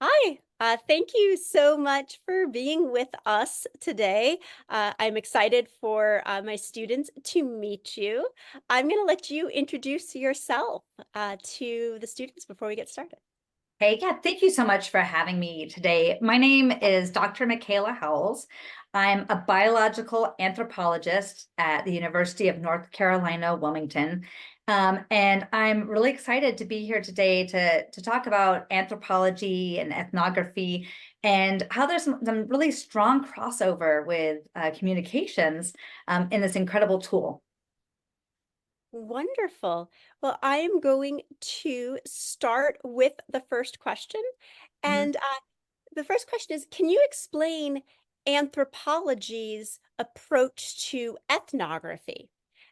Hi, thank you so much for being with us today. I'm excited for my students to meet you. I'm going to let you introduce yourself to the students before we get started. Hey, yeah, thank you so much for having me today. My name is Dr. Michaela Howells. I'm a biological anthropologist at the University of North Carolina, Wilmington. And I'm really excited to be here today to talk about anthropology and ethnography and how there's some really strong crossover with communications in this incredible tool. Wonderful. Well, I am going to start with the first question. Mhm. And the first question is, can you explain anthropology's approach to ethnography?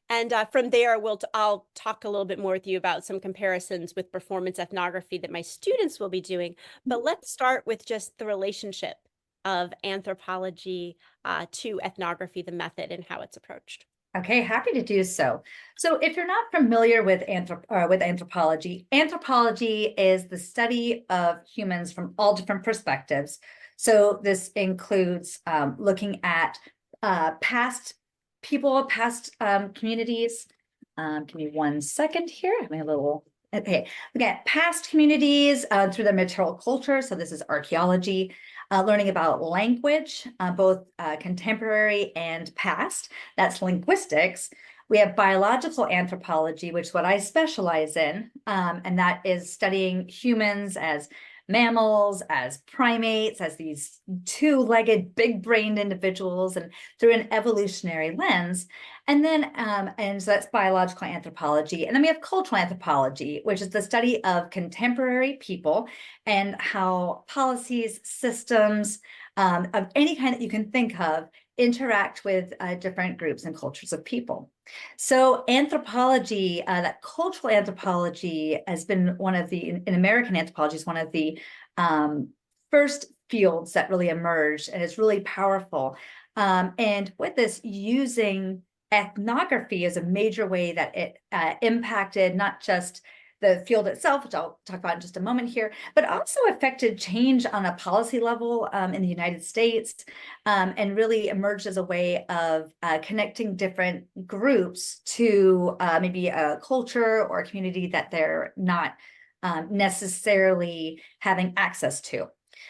And from there, I'll talk a little bit more with you about some comparisons with performance ethnography that my students will be doing. But let's start with just the relationship of anthropology to ethnography, the method, and how it's approached. Okay, happy to do so. So, if you're not familiar with anthropology, anthropology is the study of humans from all different perspectives. So, this includes looking at past people, past communities. Give me 1 second here. I'm a little okay. Looking at past communities through their material culture. So, this is archaeology. Learning about language, both contemporary and past. That's linguistics. We have biological anthropology, which is what I specialize in, and that is studying humans as mammals, as primates, as these two-legged, big-brained individuals, and through an evolutionary lens. And so that's biological anthropology. And then we have cultural anthropology, which is the study of contemporary people and how policies, systems of any kind that you can think of interact with different groups and cultures of people. So anthropology, that cultural anthropology has been one of in American anthropology is one of the first fields that really emerged and is really powerful. And with this, using ethnography is a major way that it impacted not just the field itself, which I'll talk about in just a moment here, but also affected change on a policy level in the United States, and really emerged as a way of connecting different groups to maybe a culture or a community that they're not necessarily having access to.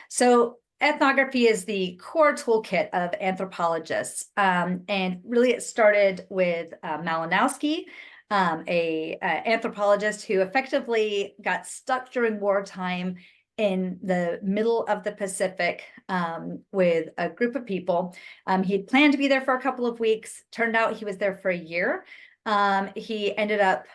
So ethnography is the core toolkit of anthropologists, and really it started with Malinowski, a anthropologist who effectively got stuck during wartime in the middle of the Pacific with a group of people. He'd planned to be there for a couple of weeks. Turned out he was there for a year. He ended up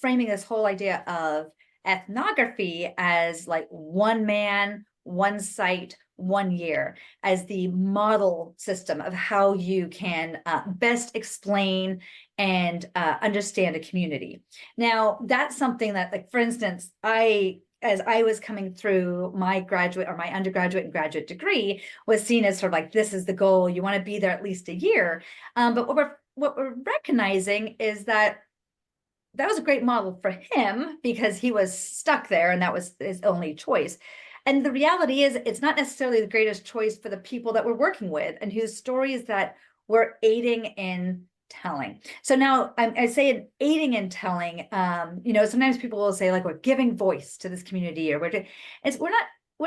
framing this whole idea of ethnography as like one man, one site, 1 year as the model system of how you can best explain and understand a community. Now, that's something that, like, for instance, as I was coming through my graduate or my undergraduate and graduate degree, was seen as sort of like, this is the goal. You want to be there at least a year. But what we're recognizing is that that was a great model for him because he was stuck there and that was his only choice. And the reality is, it's not necessarily the greatest choice for the people that we're working with and whose stories that we're aiding in telling. So now I say in aiding in telling, sometimes people will say like we're giving voice to this community or we're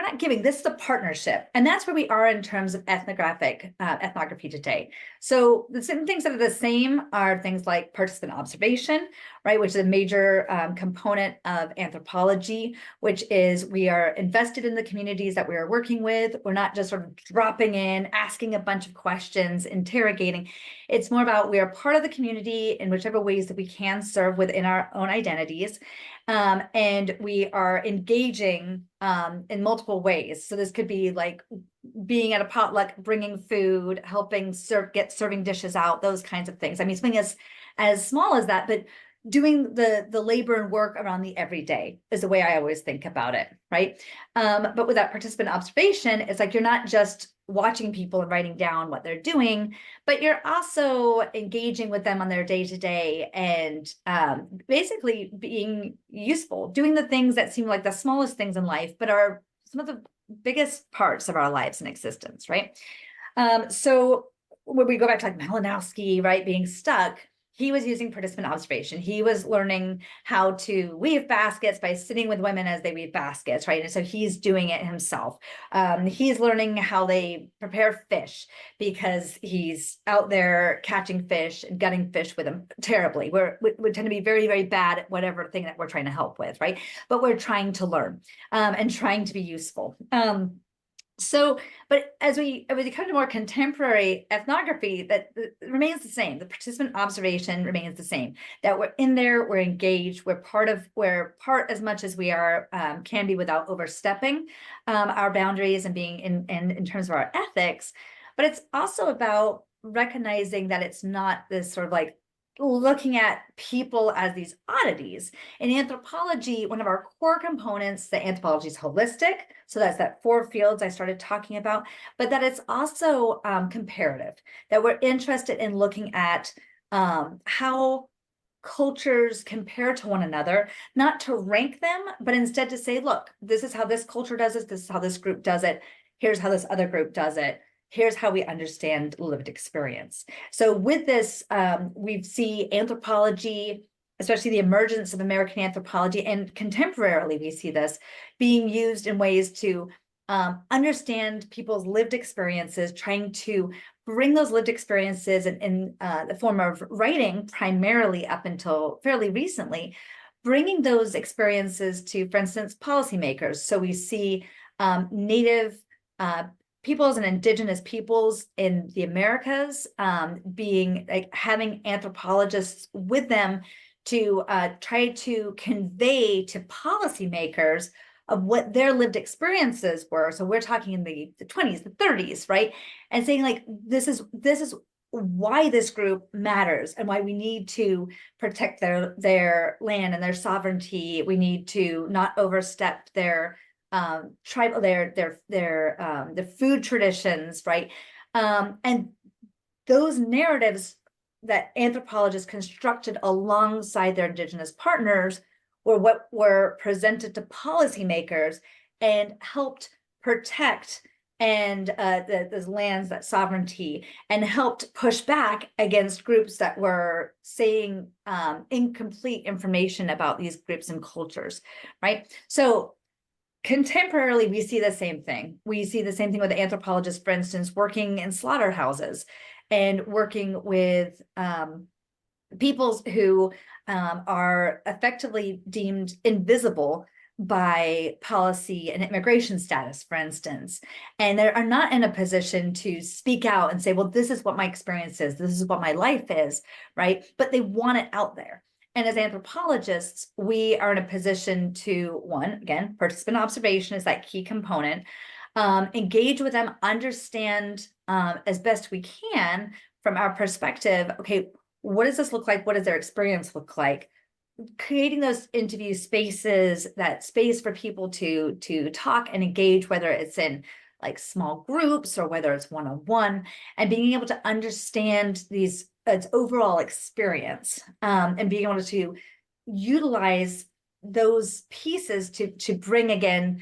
not giving. This is a partnership, and that's where we are in terms of ethnography today. So the same things that are the same are things like participant observation, right, which is a major component of anthropology, which is we are invested in the communities that we are working with. We're not just sort of dropping in, asking a bunch of questions, interrogating. It's more about we are part of the community in whichever ways that we can serve within our own identities. And we are engaging in multiple ways. So this could be like being at a potluck, bringing food, helping get serving dishes out, those kinds of things. I mean, something as small as that, but doing the labor and work around the everyday is the way I always think about it, right? But with that participant observation, it's like you're not just watching people and writing down what they're doing, but you're also engaging with them on their day-to-day and basically being useful, doing the things that seem like the smallest things in life, but are some of the biggest parts of our lives and existence, right? So when we go back to like Malinowski, right, being stuck, he was using participant observation. He was learning how to weave baskets by sitting with women as they weave baskets, right? And so he's doing it himself. He's learning how they prepare fish because he's out there catching fish and gutting fish with them terribly. We tend to be very, very bad at whatever thing that we're trying to help with, right? But we're trying to learn and trying to be useful. But as we come to more contemporary ethnography, that remains the same. The participant observation remains the same. That we're in there, we're engaged, we're part as much as we are can be without overstepping our boundaries and being in terms of our ethics. But it's also about recognizing that it's not this sort of like looking at people as these oddities. In anthropology, one of our core components, that anthropology is holistic. So that's that 4 fields I started talking about, but that it's also comparative, that we're interested in looking at how cultures compare to one another, not to rank them, but instead to say, look, this is how this culture does it. This is how this group does it. Here's how this other group does it. Here's how we understand lived experience. So with this, we see anthropology, especially the emergence of American anthropology, and contemporarily we see this being used in ways to understand people's lived experiences, trying to bring those lived experiences in the form of writing, primarily up until fairly recently, bringing those experiences to, for instance, policymakers. So we see Native peoples and indigenous peoples in the Americas being like having anthropologists with them to try to convey to policymakers of what their lived experiences were. So we're talking in the 20s, the 30s, right? And saying like, this is why this group matters and why we need to protect their land and their sovereignty. We need to not overstep their tribal, their food traditions, right? And those narratives that anthropologists constructed alongside their indigenous partners were what were presented to policymakers and helped protect and those lands, that sovereignty, and helped push back against groups that were saying incomplete information about these groups and cultures, right? So contemporarily, we see the same thing. We see the same thing with anthropologists, for instance, working in slaughterhouses and working with peoples who are effectively deemed invisible by policy and immigration status, for instance, and they are not in a position to speak out and say, well, this is what my experience is, this is what my life is, right? But they want it out there. And as anthropologists, we are in a position to, one, again, participant observation is that key component, engage with them, understand as best we can from our perspective, okay, what does this look like? What does their experience look like? Creating those interview spaces, that space for people to talk and engage, whether it's in like small groups or whether it's one-on-one, and being able to understand these its overall experience, and being able to utilize those pieces to bring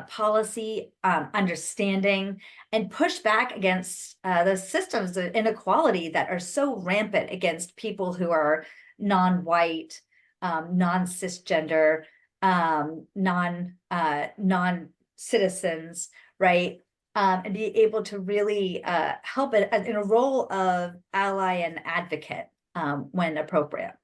policy understanding and push back against the systems of inequality that are so rampant against people who are non-white, non-cisgender, non-citizens, right? And be able to really help it in a role of ally and advocate when appropriate.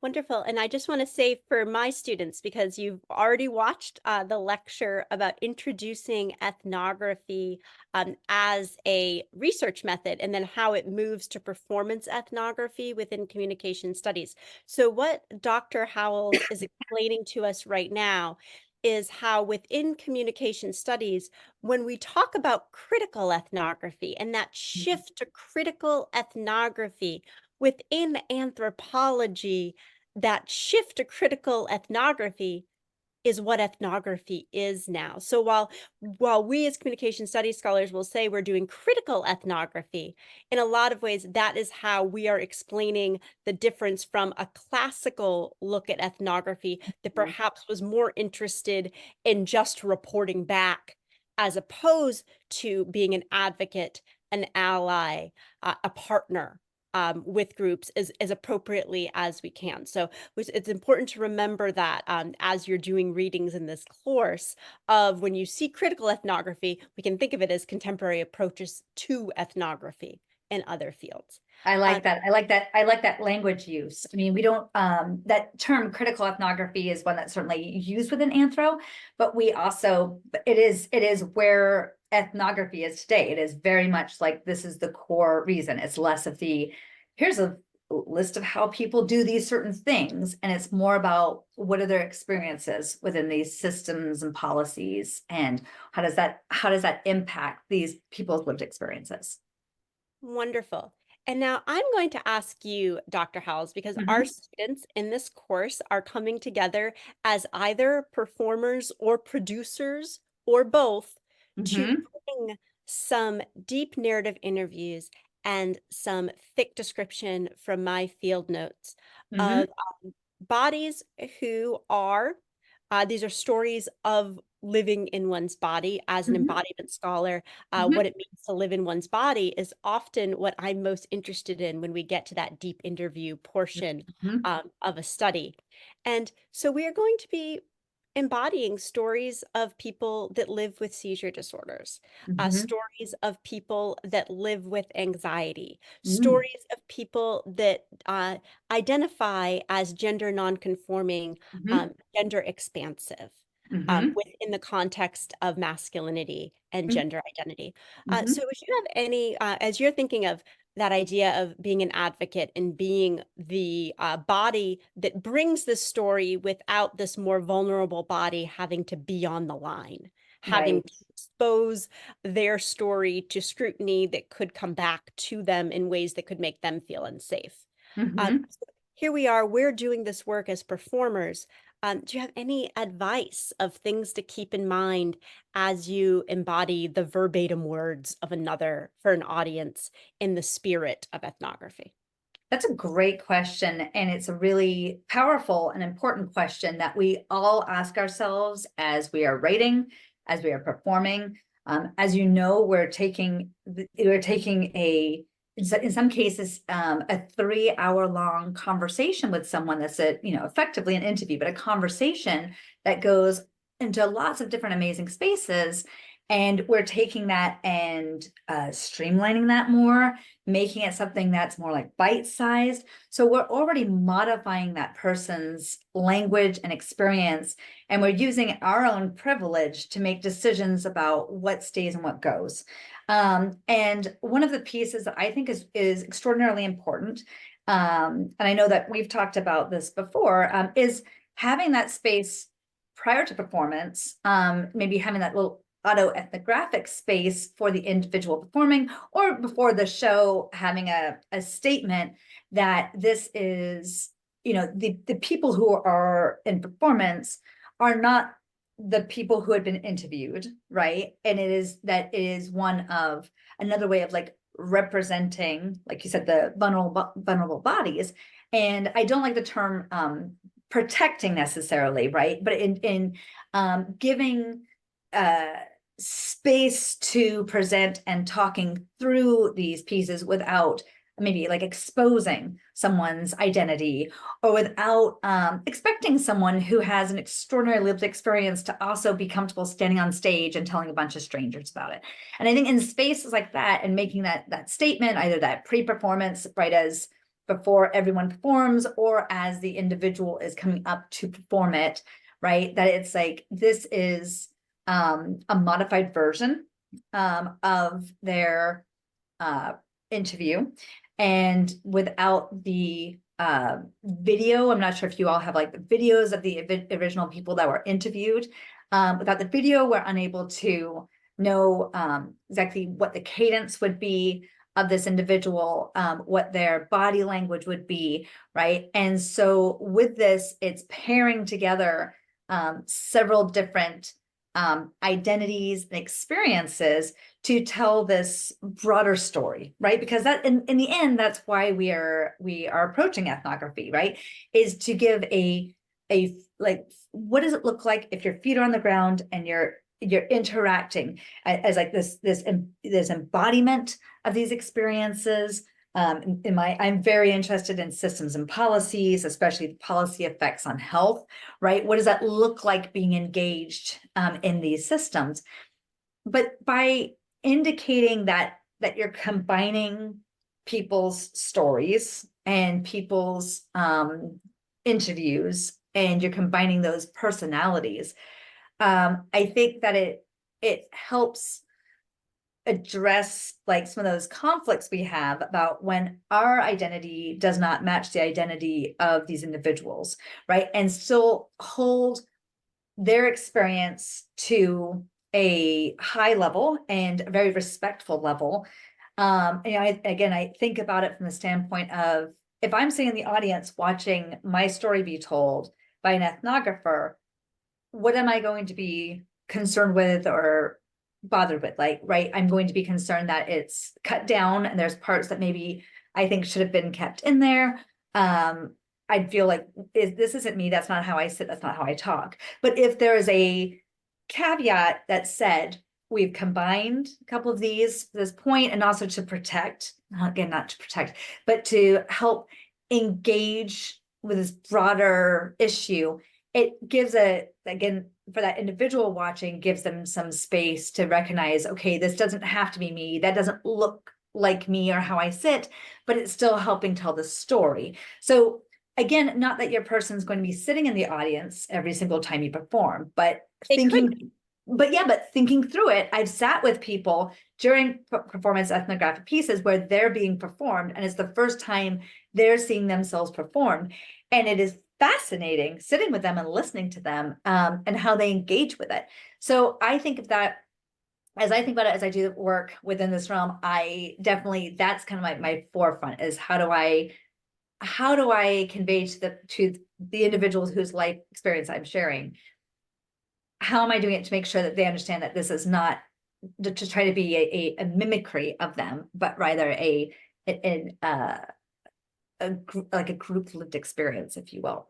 Wonderful. And I just want to say for my students, because you've already watched the lecture about introducing ethnography as a research method and then how it moves to performance ethnography within communication studies. So what Dr. Howells is explaining to us right now is how within communication studies, when we talk about critical ethnography and that shift to critical ethnography within anthropology, that shift to critical ethnography is what ethnography is now. So while we as communication studies scholars will say we're doing critical ethnography, in a lot of ways that is how we are explaining the difference from a classical look at ethnography that Mhm. perhaps was more interested in just reporting back, as opposed to being an advocate, an ally, a partner with groups as appropriately as we can. So it's important to remember that as you're doing readings in this course, of when you see critical ethnography, we can think of it as contemporary approaches to ethnography in other fields. I Um, like that. I like that. I like that language use. I mean, we don't, that term critical ethnography is one that's certainly used within anthro, but we also, it is where ethnography is today. It is very much like this is the core reason. It's less of the, here's a list of how people do these certain things. And it's more about what are their experiences within these systems and policies, and how does that impact these people's lived experiences? Wonderful. And now I'm going to ask you, Dr. Howells, because our Mhm. students in this course are coming together as either performers or producers or both to Mhm. bring some deep narrative interviews and some thick description from my field notes Mhm. of bodies who are, these are stories of living in one's body as an Mhm. embodiment scholar. Mhm. What it means to live in one's body is often what I'm most interested in when we get to that deep interview portion Mhm. of a study. And so we are going to be embodying stories of people that live with seizure disorders, Mhm. stories of people that live with anxiety, Mm. stories of people that identify as gender nonconforming, Mhm. gender expansive. Mhm. Within the context of masculinity and gender identity. So, Mhm. if you have any, as you're thinking of that idea of being an advocate and being the body that brings this story without this more vulnerable body having to be on the line, having Right. to expose their story to scrutiny that could come back to them in ways that could make them feel unsafe. Mhm. So here we are, we're doing this work as performers. Do you have any advice of things to keep in mind as you embody the verbatim words of another for an audience in the spirit of ethnography? That's a great question, and it's a really powerful and important question that we all ask ourselves as we are writing, as we are performing. As you know, we're taking in some cases a 3 hour long conversation with someone that's effectively an interview, but a conversation that goes into lots of different amazing spaces. And we're taking that and streamlining that more, making it something that's more like bite-sized. So we're already modifying that person's language and experience, and we're using our own privilege to make decisions about what stays and what goes. And one of the pieces that I think is extraordinarily important, and I know that we've talked about this before, is having that space prior to performance, maybe having that little autoethnographic space for the individual performing, or before the show having a statement that this is, the people who are in performance are not the people who had been interviewed, right? And it is one of another way of like representing, like you said, the vulnerable bodies. And I don't like the term protecting necessarily, right? But in giving uh space to present and talking through these pieces without maybe like exposing someone's identity, or without expecting someone who has an extraordinary lived experience to also be comfortable standing on stage and telling a bunch of strangers about it. And I think in spaces like that, and making that statement, either that pre-performance, right, as before everyone performs, or as the individual is coming up to perform it, right, that it's like this is a modified version of their interview, and without the video. I'm not sure if you all have like the videos of the original people that were interviewed. Without the video, we're unable to know exactly what the cadence would be of this individual, what their body language would be, right? And so with this, it's pairing together several different identities and experiences to tell this broader story, right? Because that in the end, that's why we are approaching ethnography, right? Is to give a like, what does it look like if your feet are on the ground and you're interacting as like this embodiment of these experiences. I'm very interested in systems and policies, especially the policy effects on health, right? What does that look like being engaged in these systems? But by indicating that you're combining people's stories and people's interviews, and you're combining those personalities, I think that it helps address like some of those conflicts we have about when our identity does not match the identity of these individuals, right? And still hold their experience to a high level and a very respectful level. I think about it from the standpoint of, if I'm sitting in the audience watching my story be told by an ethnographer, what am I going to be concerned with or bothered with? Like, right, I'm going to be concerned that it's cut down and there's parts that maybe I think should have been kept in there. I'd feel like, this isn't me, that's not how I sit, that's not how I talk. But if there is a caveat that said, we've combined a couple of these this point, and also to protect, again, not to protect, but to help engage with this broader issue, it gives again, for that individual watching, gives them some space to recognize, okay, this doesn't have to be me, that doesn't look like me or how I sit, but it's still helping tell the story. So again, not that your person's going to be sitting in the audience every single time you perform, but They could. thinking through it. I've sat with people during performance ethnographic pieces where they're being performed, and it's the first time they're seeing themselves performed. And it is fascinating sitting with them and listening to them, and how they engage with it. So I think of that, as I think about it, as I do work within this realm, I definitely, that's kind of my forefront, is how do I convey to the individuals whose life experience I'm sharing, how am I doing it to make sure that they understand that this is not to try to be a mimicry of them, but rather like a group lived experience, if you will.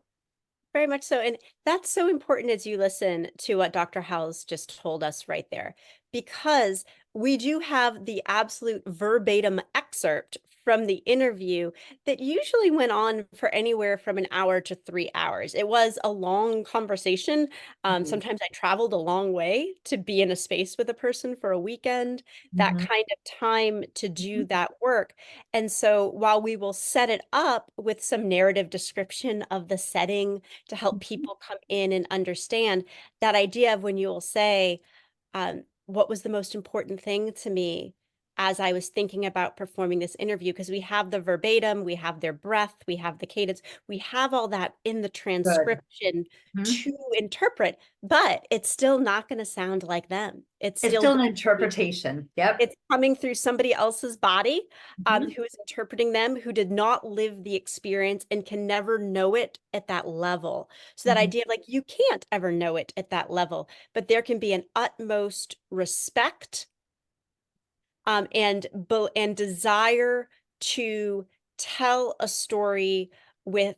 Very much so. And that's so important as you listen to what Dr. Howells just told us right there, because we do have the absolute verbatim excerpt from the interview that usually went on for anywhere from an hour to 3 hours. It was a long conversation. Mhm. Sometimes I traveled a long way to be in a space with a person for a weekend, that Mhm. kind of time to do Mhm. that work. And so while we will set it up with some narrative description of the setting, to help Mhm. people come in and understand, that idea of when you will say, what was the most important thing to me as I was thinking about performing this interview? Because we have the verbatim, we have their breath, we have the cadence, we have all that in the Good. transcription Mhm. to interpret, but it's still not going to sound like them. It's It's still still an going to be, interpretation. Yep. it's coming through somebody else's body, Mhm. who is interpreting them, who did not live the experience and can never know it at that level. So that Mhm. idea of like, you can't ever know it at that level, but there can be an utmost respect, and desire to tell a story with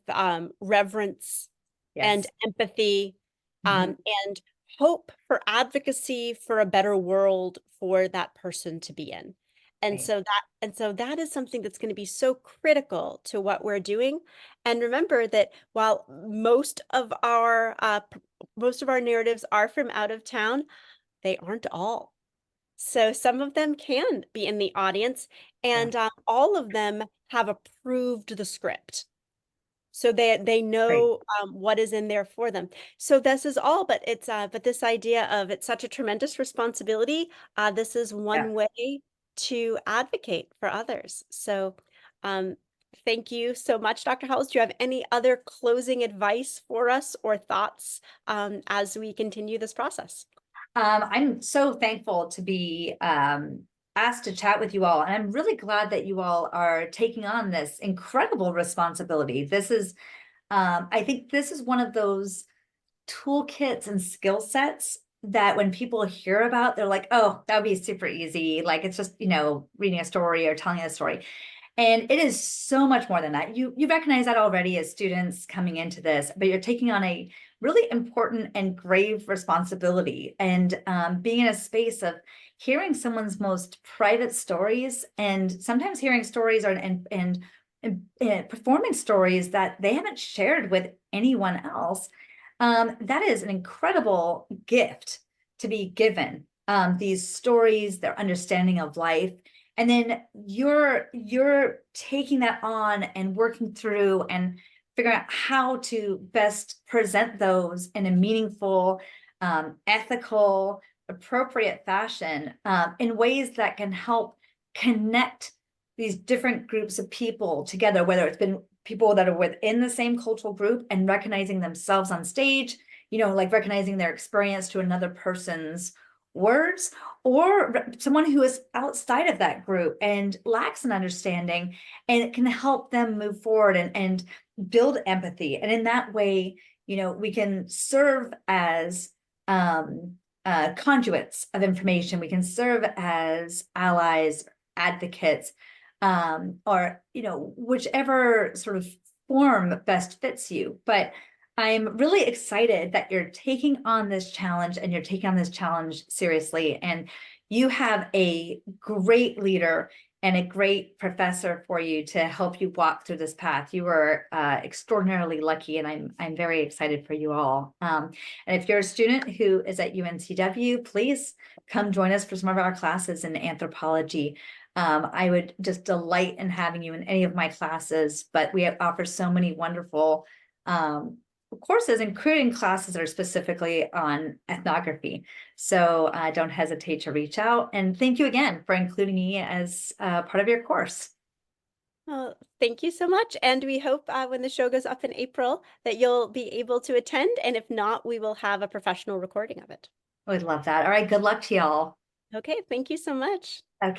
reverence and Yes. empathy, Mhm. and hope for advocacy for a better world for that person to be in. Right. And so that is something that's going to be so critical to what we're doing. And remember that while most of our narratives are from out of town, they aren't all. So some of them can be in the audience, Yeah. and all of them have approved the script. So they Great. know what is in there for them. So this is all, but this idea of it's such a tremendous responsibility. This is Yeah. one way to advocate for others. So um, thank you so much, Dr. Howells. Do you have any other closing advice for us or thoughts as we continue this process? I'm so thankful to be asked to chat with you all. And I'm really glad that you all are taking on this incredible responsibility. This is, I think this is one of those toolkits and skill sets that when people hear about, they're like, oh, that would be super easy. Like it's just, reading a story or telling a story. And it is so much more than that. You recognize that already as students coming into this, but you're taking on a really important and grave responsibility. And being in a space of hearing someone's most private stories, and sometimes hearing stories and performing stories that they haven't shared with anyone else. That is an incredible gift to be given. These stories, their understanding of life. And then you're taking that on and working through and figuring out how to best present those in a meaningful, ethical, appropriate fashion, in ways that can help connect these different groups of people together, whether it's been people that are within the same cultural group and recognizing themselves on stage, like recognizing their experience to another person's words, or someone who is outside of that group and lacks an understanding, and it can help them move forward and build empathy. And in that way, we can serve as conduits of information. We can serve as allies, advocates, or whichever sort of form best fits you. But I'm really excited that you're taking on this challenge, and you're taking on this challenge seriously. And you have a great leader and a great professor for you to help you walk through this path. You were extraordinarily lucky, and I'm very excited for you all. And if you're a student who is at UNCW, please come join us for some of our classes in anthropology. I would just delight in having you in any of my classes, but we offer so many wonderful courses, including classes that are specifically on ethnography. So don't hesitate to reach out. And thank you again for including me as part of your course. Well, thank you so much. And we hope when the show goes up in April that you'll be able to attend. And if not, we will have a professional recording of it. I would love that. All right, good luck to y'all. Okay, thank you so much. Okay.